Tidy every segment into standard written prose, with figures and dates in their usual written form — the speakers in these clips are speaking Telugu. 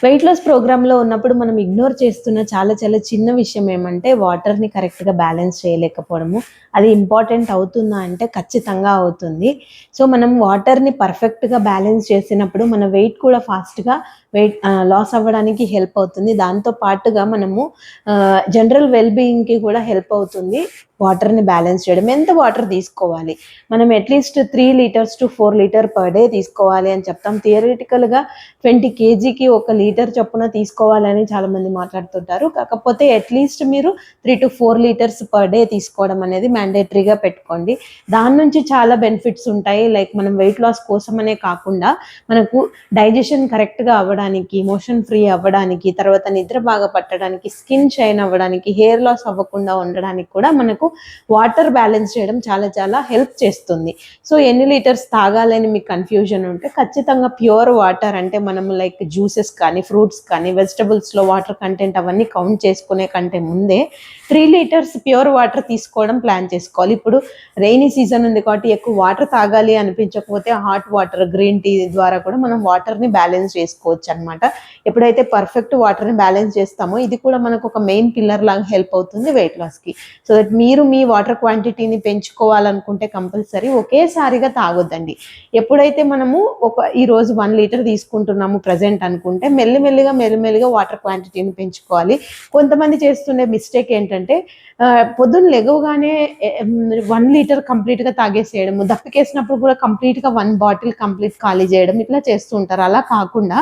వెయిట్ లాస్ ప్రోగ్రామ్‌లో ఉన్నప్పుడు మనం ఇగ్నోర్ చేస్తున్న చాలా చాలా చిన్న విషయం ఏమంటే వాటర్‌ని కరెక్ట్‌గా బ్యాలెన్స్ చేయలేకపోవడము. అది ఇంపార్టెంట్ అవుతుందా అంటే ఖచ్చితంగా అవుతుంది. సో, మనం వాటర్‌ని పర్ఫెక్ట్‌గా బ్యాలెన్స్ చేసినప్పుడు మన వెయిట్ కూడా ఫాస్ట్‌గా లాస్ అవ్వడానికి హెల్ప్ అవుతుంది. దాంతో పాటుగా మనము జనరల్ వెల్ బీయింగ్‌కి కూడా హెల్ప్ అవుతుంది. వాటర్‌ని బ్యాలెన్స్ చేయడం. ఎంత వాటర్ తీసుకోవాలి? మనం at least 3 litres to 4 litre per day తీసుకోవాలి అని చెప్తాం. థియరిటికల్‌గా 20 కేజీకి 1 లీటర్ చొప్పున తీసుకోవాలని చాలామంది మాట్లాడుతుంటారు. కాకపోతే అట్‌లీస్ట్ మీరు 3-4 లీటర్స్ పర్ డే తీసుకోవడం అనేది మ్యాండేటరీగా పెట్టుకోండి. దాని నుంచి చాలా బెనిఫిట్స్ ఉంటాయి. లైక్ మనం వెయిట్ లాస్ కోసమనే కాకుండా మనకు డైజెషన్ కరెక్ట్‌గా అవ్వడానికి, మోషన్ ఫ్రీ అవ్వడానికి, తర్వాత నిద్ర బాగా పట్టడానికి, స్కిన్ షైన్ అవ్వడానికి, హెయిర్ లాస్ అవ్వకుండా ఉండడానికి కూడా మనకు వాటర్ బ్యాలెన్స్ చేయడం చాలా చాలా హెల్ప్ చేస్తుంది. సో, ఎన్ని లీటర్స్ తాగాలని మీకు కన్‌ఫ్యూజన్ ఉంటే ఖచ్చితంగా ప్యూర్ వాటర్ అంటే మనం లైక్ జ్యూసెస్ కానీ, ఫ్రూట్స్ కానీ, వెజిటబుల్స్‌లో వాటర్ కంటెంట్ అవన్నీ కౌంట్ చేసుకునే కంటే ముందే 3 లీటర్స్ ప్యూర్ వాటర్ తీసుకోవడం ప్లాన్ చేసుకోవాలి. ఇప్పుడు రెయినీ సీజన్ ఉంది కాబట్టి ఎక్కువ వాటర్ తాగాలి అనిపించకపోతే హాట్ వాటర్, గ్రీన్ టీ ద్వారా కూడా మనం వాటర్‌ని బ్యాలెన్స్ చేసుకోవచ్చనమాట. ఎప్పుడైతే పర్ఫెక్ట్ వాటర్‌ని బ్యాలెన్స్ చేస్తామో ఇది కూడా మనకు ఒక మెయిన్ పిల్లర్ లాగా హెల్ప్ అవుతుంది వెయిట్ లాస్‌కి. సో దట్ మీరు మీ వాటర్ క్వాంటిటీని పెంచుకోవాలనుకుంటే కంపల్సరీ ఒకేసారిగా తాగొద్దండి. ఎప్పుడైతే మనము ఈరోజు 1 లీటర్ తీసుకుంటున్నాము ప్రెజెంట్ అనుకుంటే మెల్లిమెల్లిగా వాటర్ క్వాంటిటీని పెంచుకోవాలి. కొంతమంది చేస్తుండే మిస్టేక్ ఏంటంటే పొద్దున్న లెగవగానే 1 లీటర్ కంప్లీట్‌గా తాగేసేయడము, దప్పికేసినప్పుడు కూడా కంప్లీట్‌గా 1 బాటిల్ కంప్లీట్ ఖాళీ చేయడం ఇట్లా చేస్తూ ఉంటారు. అలా కాకుండా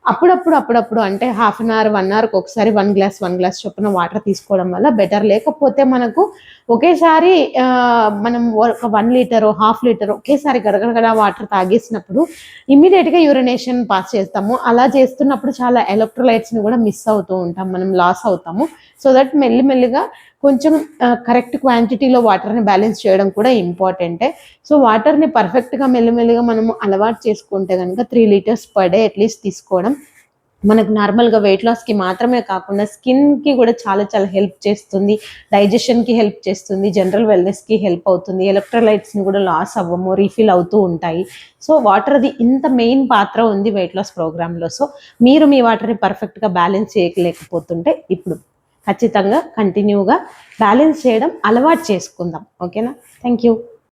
అప్పుడప్పుడు అంటే హాఫ్ అన్ అవర్, 1 అవర్‌కి ఒకసారి 1 గ్లాస్ చొప్పున వాటర్ తీసుకోవడం వల్ల బెటర్. లేకపోతే మనకు ఒకేసారి మనం ఒక 1 లీటరో, హాఫ్ లీటరో ఒకేసారి గడగడగడ వాటర్ తాగేసినప్పుడు ఇమ్మీడియేట్‌గా యూరినేషన్ పాస్ చేస్తాము. అలా చేస్తున్నప్పుడు చాలా ఎలక్ట్రోలైట్స్‌ని కూడా మిస్ అవుతూ ఉంటాం. మనం లాస్ అవుతాము. సో దట్ మెల్లిమెల్లిగా కొంచెం కరెక్ట్ క్వాంటిటీలో వాటర్‌ని బ్యాలెన్స్ చేయడం కూడా ఇంపార్టెంటే. సో, వాటర్‌ని పర్ఫెక్ట్‌గా మెల్లిమెల్లిగా మనము అలవాటు చేసుకుంటే గనుక 3 లీటర్స్ పర్ డే అట్‌లీస్ట్ తీసుకోవడం మనకు నార్మల్‌గా వెయిట్ లాస్‌కి మాత్రమే కాకుండా స్కిన్‌కి కూడా చాలా చాలా హెల్ప్ చేస్తుంది. డైజెషన్‌కి హెల్ప్ చేస్తుంది. జనరల్ వెల్‌నెస్‌కి హెల్ప్ అవుతుంది. ఎలక్ట్రోలైట్స్‌ని కూడా లాస్ అవ్వము. రీఫిల్ అవుతూ ఉంటాయి. సో, వాటర్‌ది ఇంత మెయిన్ పాత్ర ఉంది వెయిట్ లాస్ ప్రోగ్రామ్‌లో. సో, మీరు మీ వాటర్‌ని పర్ఫెక్ట్‌గా బ్యాలెన్స్ చేయలేకపోతుంటే ఇప్పుడు ఖచ్చితంగా కంటిన్యూగా బ్యాలెన్స్ చేయడం అలవాటు చేసుకుందాం. ఓకేనా? Thank you.